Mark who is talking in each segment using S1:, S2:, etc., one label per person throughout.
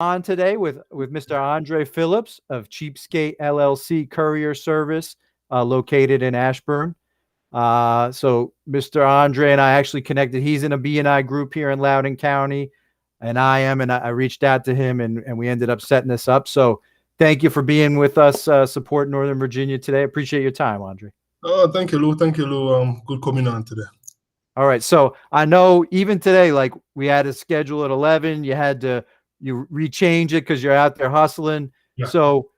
S1: on today with Mr. Andre Phillips of Cheapskate LLC Courier Service, located in Ashburn. So Mr. Andre and I actually connected. He's in a BNI group here in Loudoun County, and I am, and I reached out to him, and we ended up setting this up. So thank you for being with us, support Northern Virginia today. Appreciate your time, Andre.
S2: Oh, thank you, Lou. Thank you, Lou. Good coming on today.
S1: All right. So I know even today, like we had a schedule at 11, you rechange it because you're out there hustling.
S2: Yeah.
S1: So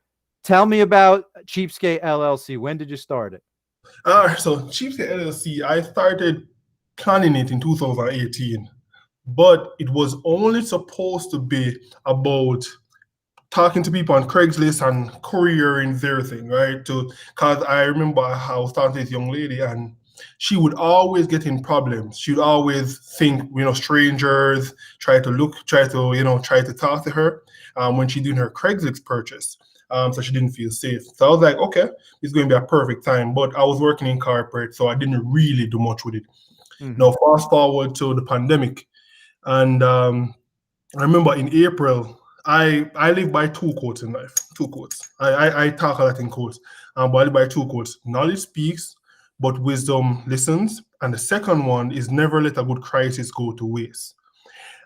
S1: tell me about Cheapskate LLC. When did you start it?
S2: So Cheapskate LLC, I started planning it in 2018, but it was only supposed to be about talking to people on Craigslist and couriering their thing, right? Because I remember I was talking to this young lady and she would always get in problems. She would always think, strangers try to talk to her when she's doing her Craigslist purchase. So she didn't feel safe. So I was like, okay, it's going to be a perfect time. But I was working in corporate, so I didn't really do much with it.
S1: Mm-hmm.
S2: Now, fast forward to the pandemic. And I remember in April, I live by two quotes in life. Two quotes. I talk a lot in quotes, but I live by two quotes. Knowledge speaks, but wisdom listens. And the second one is never let a good crisis go to waste.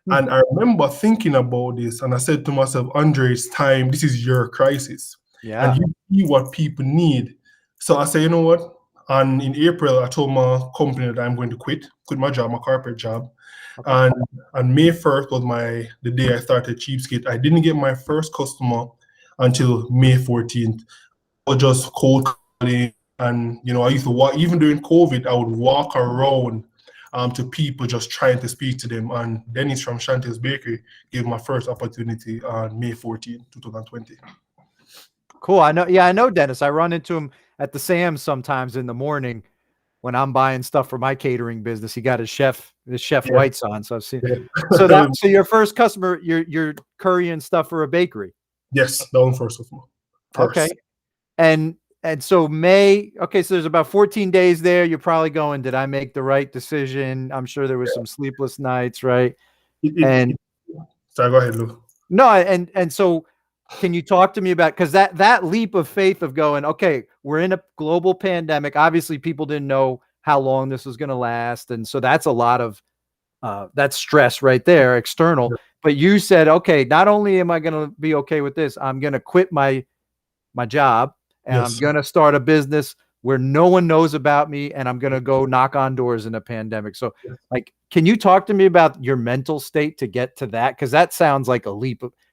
S2: And I remember thinking about this, and I said to myself, Andre, it's time. This is your crisis.
S1: Yeah.
S2: And you see what people need. So I said, you know what? And in April, I told my company that I'm going to quit my job, my corporate job. Okay. And May 1st was the day I started Cheapskate. I didn't get my first customer until May 14th. I was just cold calling. And, I used to walk, even during COVID, I would walk around to people just trying to speak to them. And Dennis from Chantel's Bakery gave my first opportunity on May 14, 2020.
S1: Cool. I know Dennis. I run into him at the Sam's sometimes in the morning when I'm buying stuff for my catering business. He got his chef whites on. So I've seen. So your first customer, you're currying stuff for a bakery.
S2: Yes, that one first of all.
S1: Okay. And so May, okay, so there's about 14 days there. You're probably going, did I make the right decision? I'm sure there was some sleepless nights, right?
S2: Sorry, go ahead, Lou.
S1: No, and so can you talk to me about, because that leap of faith of going, okay, we're in a global pandemic. Obviously, people didn't know how long this was going to last. And so that's a lot of that's stress right there, external. Yeah. But you said, okay, not only am I going to be okay with this, I'm going to quit my job. And yes. I'm going to start a business where no one knows about me, and I'm going to go knock on doors in a pandemic. So like, can you talk to me about your mental state to get to that? Because that sounds like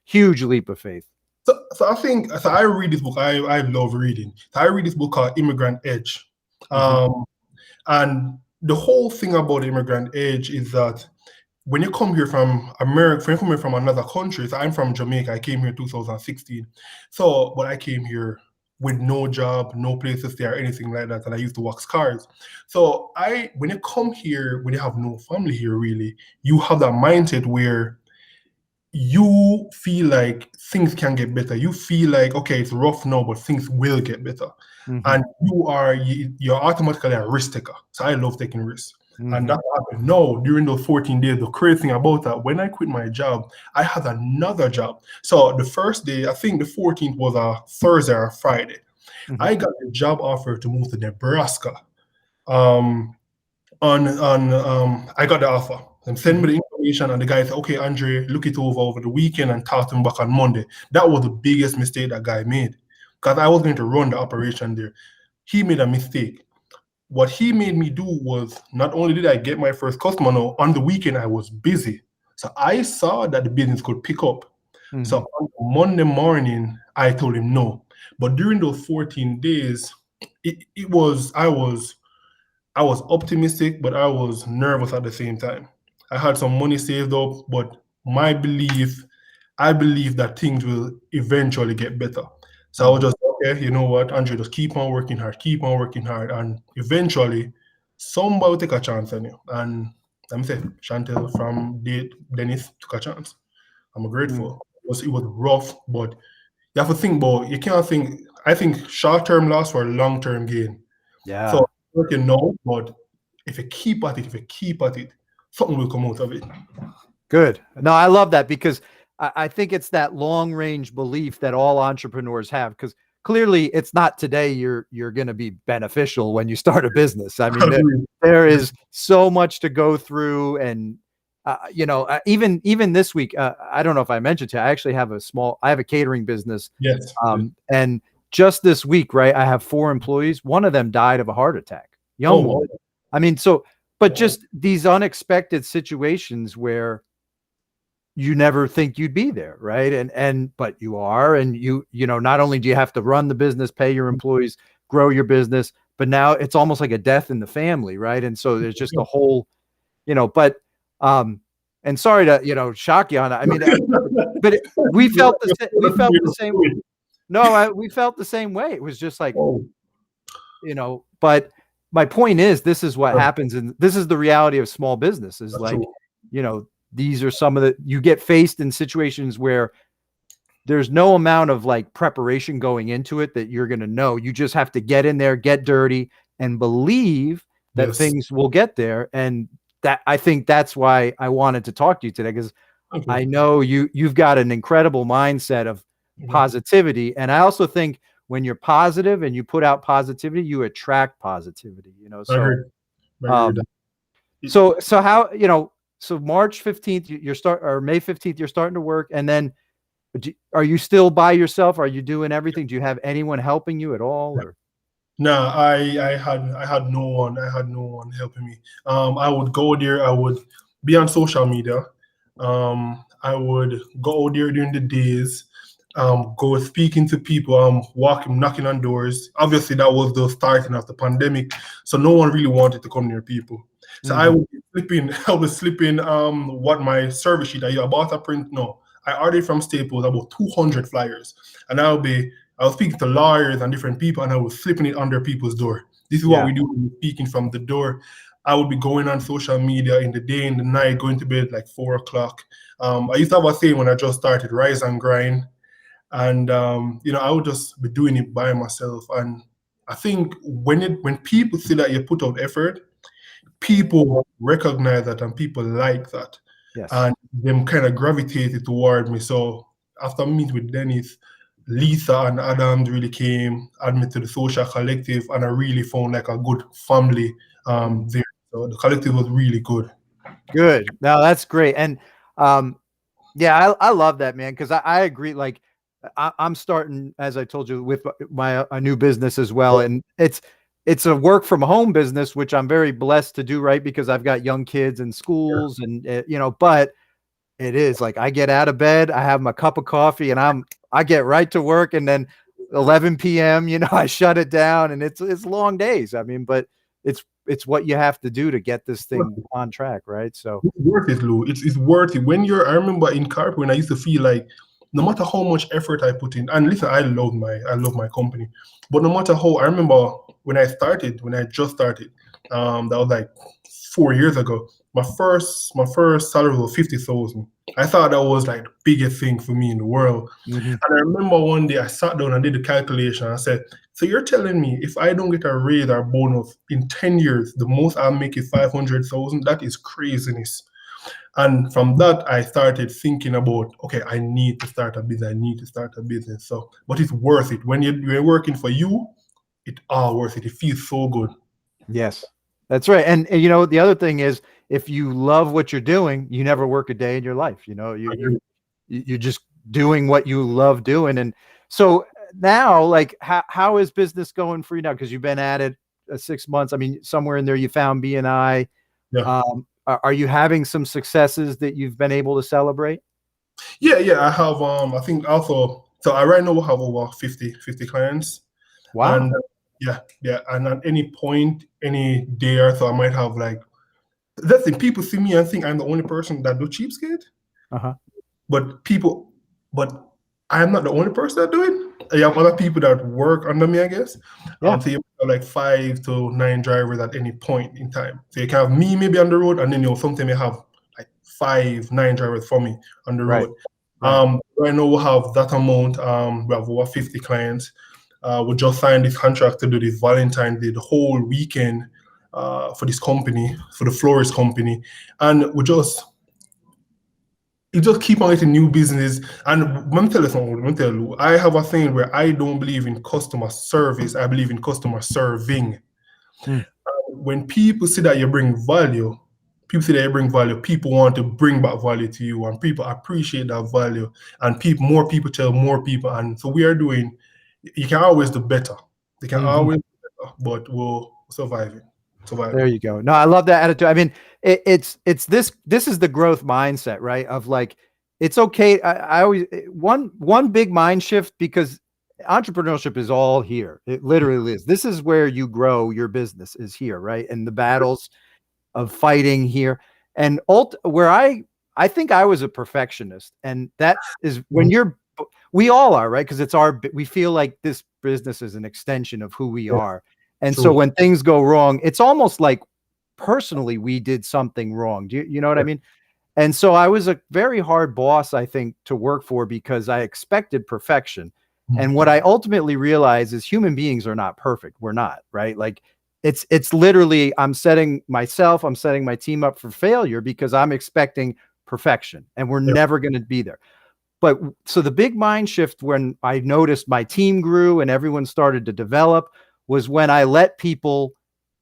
S1: huge leap of faith.
S2: So I think, I read this book. I love reading. So I read this book called Immigrant Edge. And the whole thing about Immigrant Edge is that when you come here from America, when you come here from another country, so I'm from Jamaica. I came here in 2016. But I came here with no job, no place to stay or anything like that. And I used to wax cars. So when you come here, when you have no family here, really, you have that mindset where you feel like things can get better. You feel like, okay, it's rough now, but things will get better. Mm-hmm. And you're automatically a risk taker. So I love taking risks. Mm-hmm. And that happened. No, during those 14 days, the crazy thing about that, when I quit my job, I had another job. So the first day, I think the 14th was a Thursday or a Friday. Mm-hmm. I got a job offer to move to Nebraska. I got the offer. And send me the information, and the guy said, okay, Andre, look it over the weekend and talk to him back on Monday. That was the biggest mistake that guy made, because I was going to run the operation there. He made a mistake. What he made me do was, not only did I get my first customer, no, on the weekend I was busy. So I saw that the business could pick up. Mm-hmm. So on Monday morning, I told him no. But during those 14 days, I was optimistic, but I was nervous at the same time. I had some money saved up, but I believe that things will eventually get better. So I was just, okay, you know what, Andre, just keep on working hard, and eventually somebody will take a chance on you. And let me say, Chantel from Dennis took a chance. I'm grateful. It was rough, but you have to think about, you can't think, I think short-term loss for long-term gain.
S1: Yeah.
S2: So working now, but if you keep at it, something will come out of it.
S1: Good. No, I love that, because I think it's that long range belief that all entrepreneurs have, because clearly it's not today you're going to be beneficial when you start a business. I mean, there is so much to go through, and even this week, I don't know if I mentioned to you, I actually have a catering business.
S2: Yes.
S1: And just this week, right, I have 4 employees. One of them died of a heart attack, young woman. I mean, but just these unexpected situations where you never think you'd be there, right? But you are, and not only do you have to run the business, pay your employees, grow your business, but now it's almost like a death in the family, right? And so there's just a whole, but and sorry to shock you on that. I mean, but we felt the same. No, we felt the same way. It was just like, but my point is, this is what happens, and this is the reality of small businesses. Like, these are some of you get faced in situations where there's no amount of like preparation going into it that you're going to know. You just have to get in there, get dirty, and believe that things will get there. And I think that's why I wanted to talk to you today, because I know you've got an incredible mindset of positivity. And I also think when you're positive and you put out positivity, you attract positivity, so how, so March 15th, or May 15th, you're starting to work. And then are you still by yourself? Are you doing everything? Do you have anyone helping you at all? Or?
S2: No, I had no one. I had no one helping me. I would go there. I would be on social media. I would go out there during the days, go speaking to people, walking, knocking on doors. Obviously, that was the starting of the pandemic, so no one really wanted to come near people. So I would was slipping what my service sheet I bought a print. No, I ordered from Staples about 200 flyers, and I was speaking to lawyers and different people, and I was slipping it under people's door. This is what we do when we're speaking from the door. I would be going on social media in the day, in the night, going to bed like 4 o'clock. I used to have a saying when I just started, rise and grind. And, I would just be doing it by myself. And I think when people see that you put out effort, people recognize that and people like that.
S1: Yes.
S2: And them kind of gravitated toward me. So after meeting with Dennis, Lisa and Adams really came, added me to the social collective, and I really found like a good family there. So the collective was really good.
S1: Good. Now that's great. And yeah, I love that, man, because I agree. Like I'm starting, as I told you, with a new business as well. And it's a work from home business, which I'm very blessed to do, right? Because I've got young kids in schools and, but it is like, I get out of bed, I have my cup of coffee, and I get right to work. And then 11 PM, I shut it down, and it's long days. I mean, but it's what you have to do to get this thing on track, right? So
S2: it's worth it, Lou. It's worth it. I remember in corporate, when I used to feel like no matter how much effort I put in, and listen, I love my company, but no matter how, I remember when I just started, that was like 4 years ago. My first salary was 50,000. I thought that was like the biggest thing for me in the world. And I remember one day I sat down and did the calculation. I said, so you're telling me if I don't get a raise or bonus in 10 years, the most I'll make is 500,000? That is craziness. And from that, I started thinking about, okay, I need to start a business. So, but it's worth it. When you're working for you, it's all worth it. It feels so good.
S1: Yes, that's right. And the other thing is, if you love what you're doing, you never work a day in your life. You're just doing what you love doing. And so now, like, how is business going for you now? Because you've been at it 6 months. I mean, somewhere in there you found BNI.
S2: Yeah.
S1: Are you having some successes that you've been able to celebrate?
S2: Yeah. I have. I think also. So I right now have over 50 clients.
S1: Wow.
S2: And yeah. And at any point, any day or so, I might have like. That's the people see me and think I'm the only person that do Cheapskate. But I'm not the only person that do it. I have other people that work under me, I guess.
S1: Yeah.
S2: So you have like 5 to 9 drivers at any point in time. So you can have me maybe on the road, and then sometimes you have like 5, 9 drivers for me on the road. Right now we have that amount. We have over 50 clients. We just signed this contract to do this Valentine's Day, the whole weekend for this company, for the florist company, and we just. you just keep on getting new business. And let me tell you something. Let me tell you, I have a thing where I don't believe in customer service. I believe in customer serving.
S1: Mm.
S2: When people see that you bring value, people want to bring back value to you, and people appreciate that value. And more people tell more people. And so we are doing, you can always do better. You can always do better, but we'll survive it.
S1: There you go. No, I love that attitude. I mean, it's this is the growth mindset, right? Of like, it's okay. I always one big mind shift, because entrepreneurship is all here. It literally is. This is where you grow your business, is here, right? And the battles of fighting here. And where I think I was a perfectionist, and that is when we all are, right? Because we feel like this business is an extension of who we are. And so when things go wrong, it's almost like personally we did something wrong. Do you know what I mean? And so I was a very hard boss, I think, to work for, because I expected perfection. And what I ultimately realized is human beings are not perfect. We're not, right? Like it's literally, I'm setting my team up for failure because I'm expecting perfection, and we're never going to be there. But so the big mind shift when I noticed my team grew and everyone started to develop was when I let people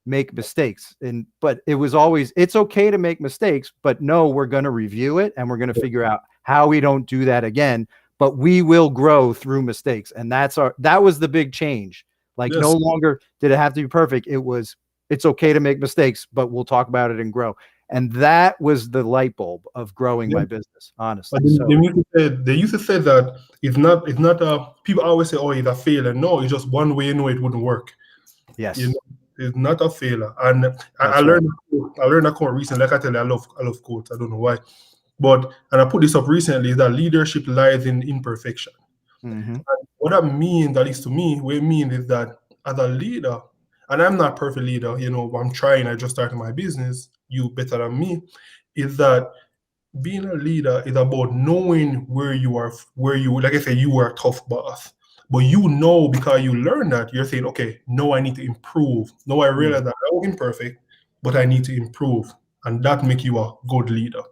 S1: make mistakes. But it was always, it's okay to make mistakes, but no, we're going to review it and we're going to figure out how we don't do that again, but we will grow through mistakes. And that was the big change. Like no longer did it have to be perfect. It's okay to make mistakes, but we'll talk about it and grow. And that was the light bulb of growing my business, honestly.
S2: They used to say that it's not people always say, oh, it's a failure. No, it's just one way you know it wouldn't work.
S1: Yes.
S2: It's not a failure. And I learned a quote recently. Like I tell you, I love quotes. I don't know why. And I put this up recently, is that leadership lies in imperfection. And what that means, at least to me, what it means is that as a leader, and I'm not a perfect leader, I'm trying, I just started my business, you better than me, is that being a leader is about knowing where you are, like I say, you are a tough boss. But because you learned that, you're saying, okay, no, I need to improve. No, I realize that I was imperfect, but I need to improve. And that makes you a good leader.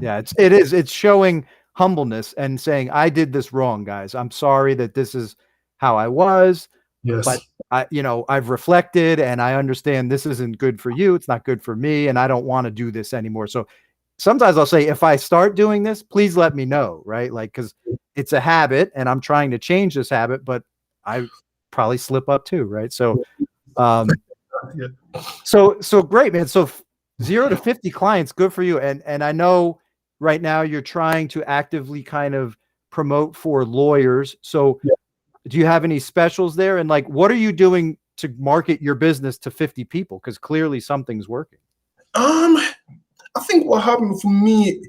S1: Yeah, it's showing humbleness and saying, I did this wrong, guys. I'm sorry that this is how I was.
S2: Yes.
S1: But I've reflected and I understand this isn't good for you. It's not good for me. And I don't want to do this anymore. So sometimes I'll say, if I start doing this, please let me know. Right. Like, cause it's a habit and I'm trying to change this habit, but I probably slip up too. Right. So, so great, man. So 0 to 50 clients, good for you. And I know right now you're trying to actively kind of promote for lawyers. So do you have any specials there? And like, what are you doing to market your business to 50 people? Because clearly something's working.
S2: I think what happened for me,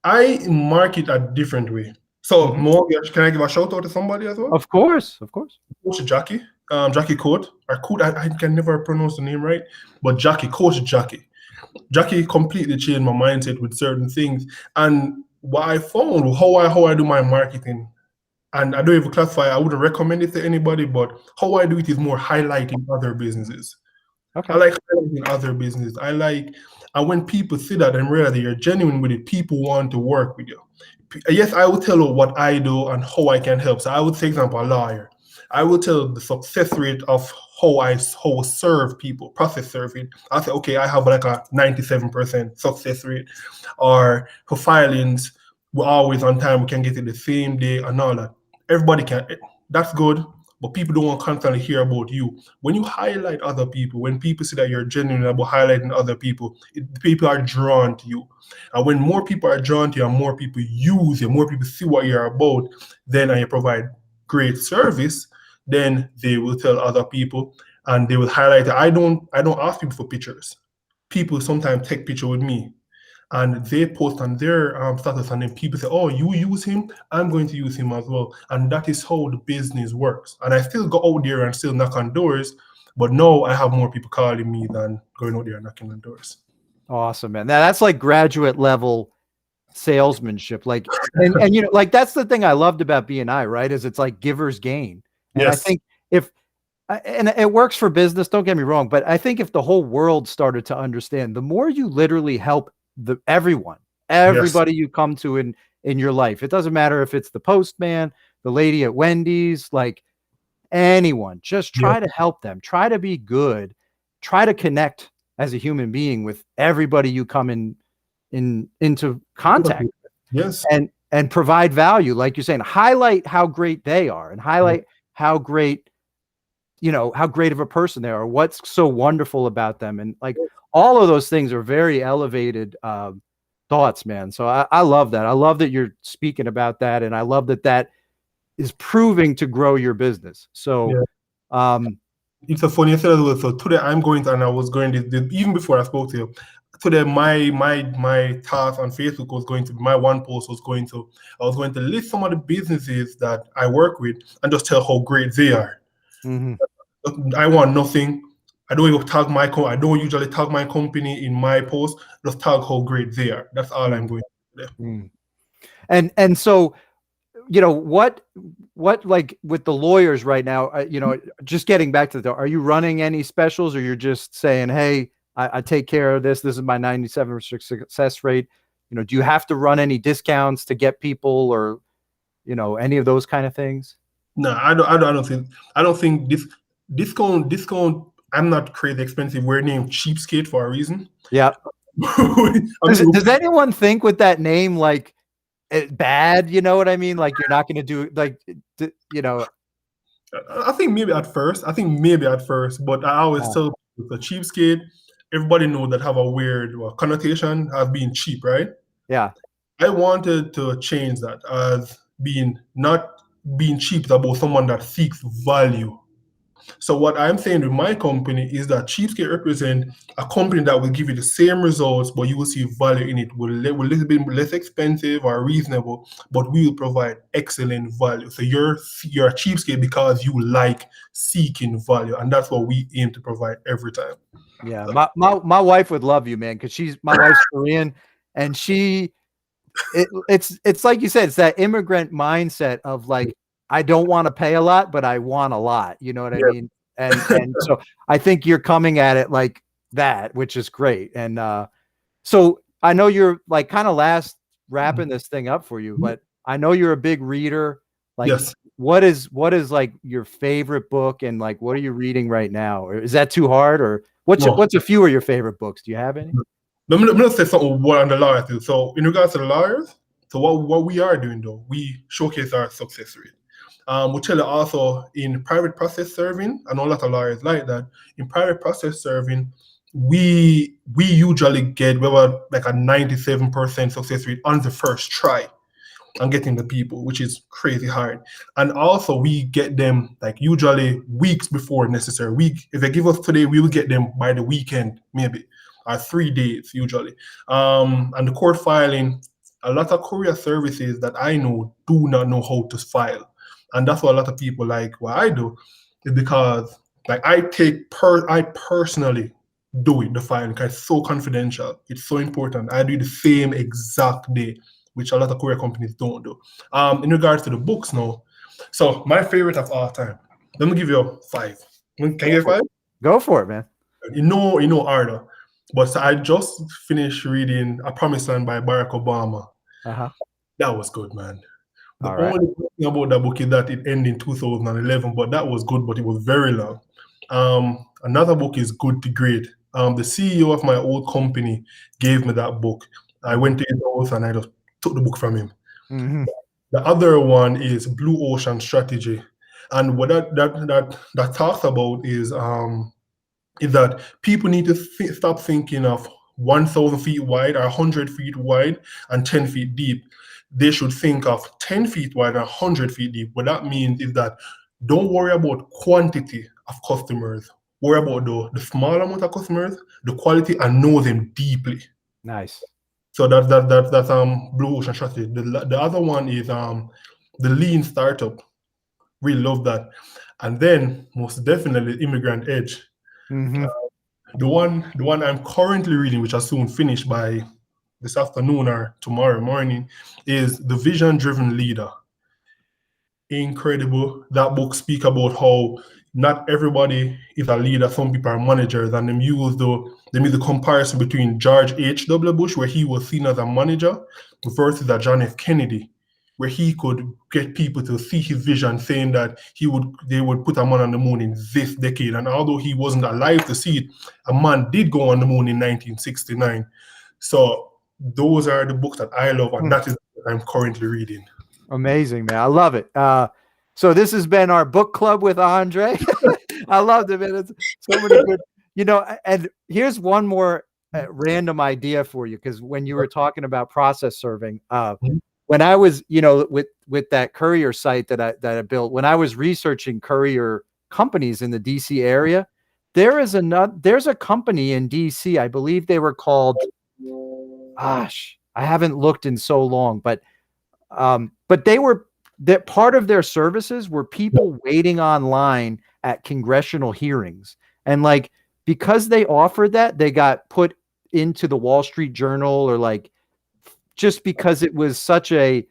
S2: I market a different way. So mortgage, can I give a shout out to somebody as well?
S1: Of course.
S2: Coach Jackie, Jackie Coat, or Coat, I can never pronounce the name right, but Coach Jackie. Jackie completely changed my mindset with certain things. And what I found, how I do my marketing, and I don't even classify, I wouldn't recommend it to anybody, but how I do it is more highlighting other businesses. Okay. I like highlighting other businesses. And when people see that and realize that you're genuine with it, people want to work with you. Yes, I will tell you what I do and how I can help. So I would say, example, a lawyer. I will tell the success rate of how I serve people, process serving. I'll say, okay, I have like a 97% success rate. Or for filings, we're always on time. We can get it the same day and all that. Everybody can. That's good. But people don't want to constantly hear about you. When you highlight other people, when people see that you're genuine about highlighting other people, people are drawn to you. And when more people are drawn to you and more people use you, more people see what you're about, then and you provide great service, then they will tell other people and they will highlight it. I don't ask people for pictures. People sometimes take picture with me and they post on their status, and then people say, oh, you use him, I'm going to use him as well. And that is how the business works. And I still go out there and still knock on doors, but now I have more people calling me than going out there and knocking on doors.
S1: Awesome, man. Now that's like graduate level salesmanship. Like, and you know, like that's the thing I loved about BNI, right? Is it's like givers gain. And I think and it works for business, don't get me wrong, but I think if the whole world started to understand, the more you literally help everyone, everybody you come to in your life. It doesn't matter if it's the postman, the lady at Wendy's, like anyone. Just try to help them. Try to be good. Try to connect as a human being with everybody you come into contact with.
S2: Yes.
S1: And provide value, like you're saying. Highlight how great they are, and highlight how great, how great of a person they are, what's so wonderful about them. And like all of those things are very elevated thoughts, man. So I love that. I love that you're speaking about that. And I love that is proving to grow your business. So
S2: it's a funny thing as well. So today I'm going to, and I was going to, even before I spoke to you, today my task on Facebook was going to, my one post was going to, I was going to list some of the businesses that I work with and just tell how great they are. I want nothing. I don't even tag my I don't usually tag my company in my post. Just tag how great they are. That's all I'm going to do.
S1: And so, what like with the lawyers right now, just getting back to are you running any specials, or you're just saying, hey, I take care of this. This is my 97% success rate. Do you have to run any discounts to get people, or, any of those kind of things?
S2: No, I don't think discount. I'm not crazy expensive. We're named Cheapskate for a reason.
S1: Yeah. Does anyone think with that name, like, bad? You know what I mean? Like, you're not going to do like,
S2: I think maybe at first, but I always tell people the Cheapskate, everybody know that have a weird connotation as being cheap, right?
S1: Yeah.
S2: I wanted to change that as not being cheap, is about someone that seeks value. So what I'm saying with my company is that Cheapskate represent a company that will give you the same results, but you will see value in it. Will a little bit less expensive or reasonable, but we will provide excellent value. So you're a Cheapskate because you like seeking value, and that's what we aim to provide every time.
S1: Yeah, my wife would love you, man, because my wife's Korean, and it's like you said, it's that immigrant mindset of like, I don't want to pay a lot, but I want a lot. You know what I mean? And so I think you're coming at it like that, which is great. And so I know you're like kind of wrapping this thing up for you, but I know you're a big reader. Like, what is like your favorite book, and like, what are you reading right now? Or is that too hard? Or what's a few of your favorite books? Do you have any?
S2: Let me say something what on the lawyers do. So in regards to the lawyers, so what we are doing though, we showcase our success rate. We tell you also in private process serving, I know a lot of lawyers like that. In private process serving, we usually get like a 97% success rate on the first try and getting the people, which is crazy hard. And also we get them like usually weeks before necessary. If they give us today, we will get them by the weekend, maybe, or 3 days usually. And the court filing, a lot of courier services that I know do not know how to file. And that's what a lot of people like what I do, is because like I personally do it, the filing, because it's so confidential. It's so important. I do the same exact day, which a lot of courier companies don't do. In regards to the books now, so my favorite of all time, let me give you 5. Can you get 5?
S1: Go for it, man.
S2: You know order. But so I just finished reading A Promised Land by Barack Obama. That was good, man. The only thing about that book is that it ended in 2011, but that was good, but it was very long. Another book is Good to Great. The CEO of my old company gave me that book. I went to his house and I just took the book from him. The other one is Blue Ocean Strategy. And what that talks about is that people need to stop thinking of 1,000 feet wide or 100 feet wide and 10 feet deep. They should think of 10 feet wide and 100 feet deep. What that means is that don't worry about quantity of customers. Worry about the small amount of customers, the quality, and know them deeply.
S1: Nice.
S2: So that's Blue Ocean Strategy. The other one is the Lean Startup. We love that. And then most definitely Immigrant Edge. The one I'm currently reading, which I'll soon finish by this afternoon or tomorrow morning, is The Vision Driven Leader. incredible. That book speak about how not everybody is a leader. Some people are managers, and them use the comparison between George H.W. Bush, where he was seen as a manager, versus a John F. Kennedy, where he could get people to see his vision, saying that they would put a man on the moon in this decade. And although he wasn't alive to see it, a man did go on the moon in 1969. So those are the books that I love, and that is what I'm currently reading.
S1: Amazing, man. I love it. So this has been our book club with Andre. I loved it, man. It's so many good, and here's one more random idea for you. Cause when you were talking about process serving, when I was, with that courier site that I built, when I was researching courier companies in the DC area, there's a company in DC. I believe they were called, gosh, I haven't looked in so long, but that part of their services were people waiting online at congressional hearings. And like, because they offered that, they got put into the Wall Street Journal, or like, just because it was such a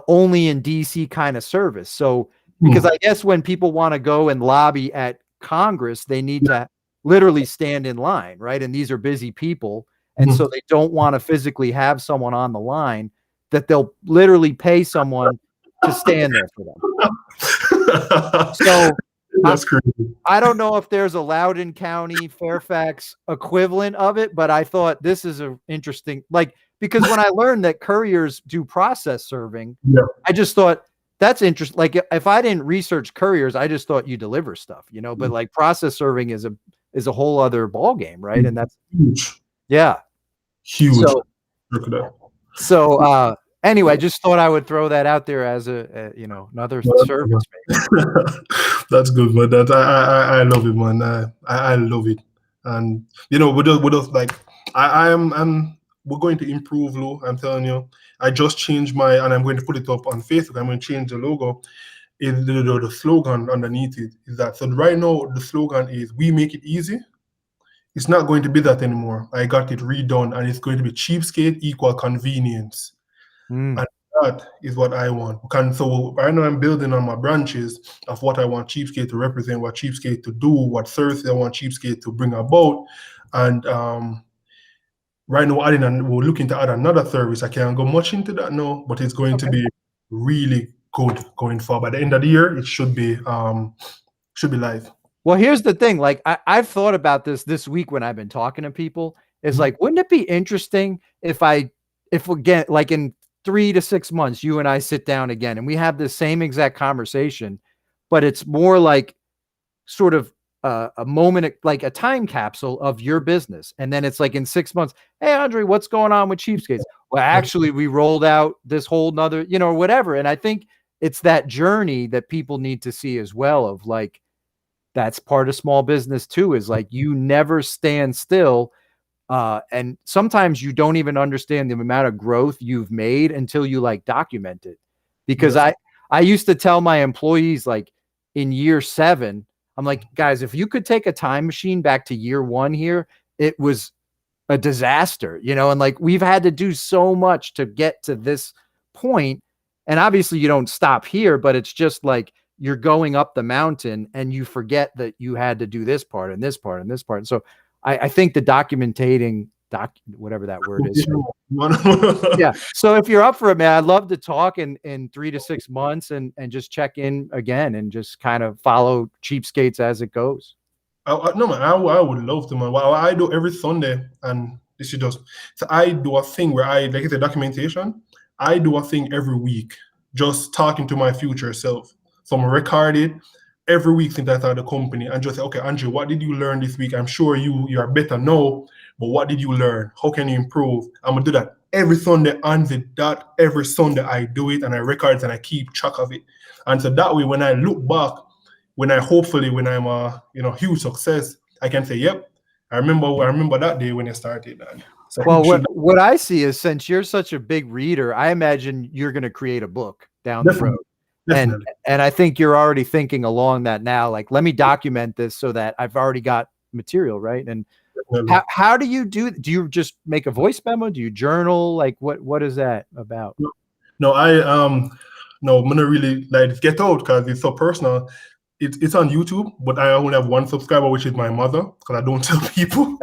S1: only in DC kind of service. So, because I guess when people want to go and lobby at Congress, they need to literally stand in line, right? And these are busy people. And so they don't want to physically have someone on the line, that they'll literally pay someone to stand there for them. So
S2: that's crazy.
S1: I don't know if there's a Loudoun County, Fairfax equivalent of it, but I thought this is a interesting, because when I learned that couriers do process serving, I just thought that's interesting. Like, if I didn't research couriers, I just thought you deliver stuff, but like process serving is a whole other ball game, right? And that's
S2: huge.
S1: Yeah.
S2: Huge.
S1: So anyway, I just thought I would throw that out there as another service.
S2: That's good, man. I love it, man. I love it. And with us like we're going to improve, Lou. I'm telling you. I just changed and I'm going to put it up on Facebook. I'm going to change the logo. The slogan underneath it is that. So right now the slogan is, "We make it easy." It's not going to be that anymore. I got it redone, and it's going to be cheapskate equal convenience. And that is what I want. So right now I'm building on my branches of what I want Cheapskate to represent, what Cheapskate to do, what service I want Cheapskate to bring about. And right now we're looking to add another service. I can't go much into that now, but it's going to be really good going forward. By the end of the year, it should be live.
S1: Well, here's the thing. Like, I've thought about this week when I've been talking to people. Is like, wouldn't it be interesting if again, like in 3 to 6 months, you and I sit down again and we have the same exact conversation, but it's more like sort of a moment, like a time capsule of your business. And then it's like in 6 months, hey, Andre, what's going on with Cheapskates? Well, actually, we rolled out this whole nother, whatever. And I think it's that journey that people need to see as well, of like, that's part of small business too, is like, you never stand still. And sometimes you don't even understand the amount of growth you've made until you like document it. Because I used to tell my employees, like in year 7, I'm like, guys, if you could take a time machine back to year 1 here, it was a disaster, and like, we've had to do so much to get to this point. And obviously you don't stop here, but it's just like, you're going up the mountain and you forget that you had to do this part and this part and this part. And so I think the documentating, whatever that word is. Yeah. So if you're up for it, man, I'd love to talk in 3 to 6 months and just check in again and just kind of follow Cheapskates as it goes.
S2: No, man, I would love to, man. What I do every Sunday, and this is just, so I do a thing where like it's a documentation. I do a thing every week, just talking to my future self. So I'm recorded every week since I started the company, and just say, okay, Andrew, what did you learn this week? I'm sure you are better now, but what did you learn? How can you improve? I'm gonna do that every Sunday on the dot. Every Sunday I do it, and I record it, and I keep track of it. And so that way, when I look back, when I'm a huge success, I can say, yep, I remember that day when I started. So
S1: well, what I see is, since you're such a big reader, I imagine you're going to create a book down the road. And I think you're already thinking along that now, like, let me document this so that I've already got material, right? And how do you do you just make a voice memo? Do you journal? Like, what is that about?
S2: No, no, I'm gonna really like get out because it's so personal. It's on YouTube, but I only have one subscriber, which is my mother, because I don't tell people.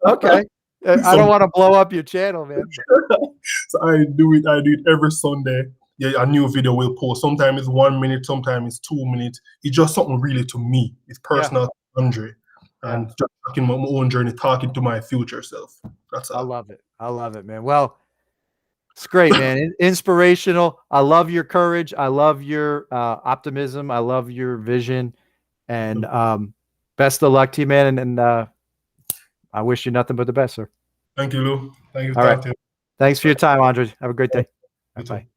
S1: Okay. I don't want to blow up your channel, man.
S2: So I do it every Sunday. Yeah, a new video will post. Sometimes it's 1 minute, sometimes it's 2 minutes. It's just something really to me. It's personal to Andre. And just talking my own journey, talking to my future self. That's all.
S1: I love it. I love it, man. Well, it's great, man. Inspirational. I love your courage. I love your optimism. I love your vision. And best of luck to you, man. And I wish you nothing but the best, sir.
S2: Thank you, Lou. Thank you.
S1: All right.
S2: To you.
S1: Thanks for your time, Andre. Have a great day.
S2: You
S1: Bye.
S2: too.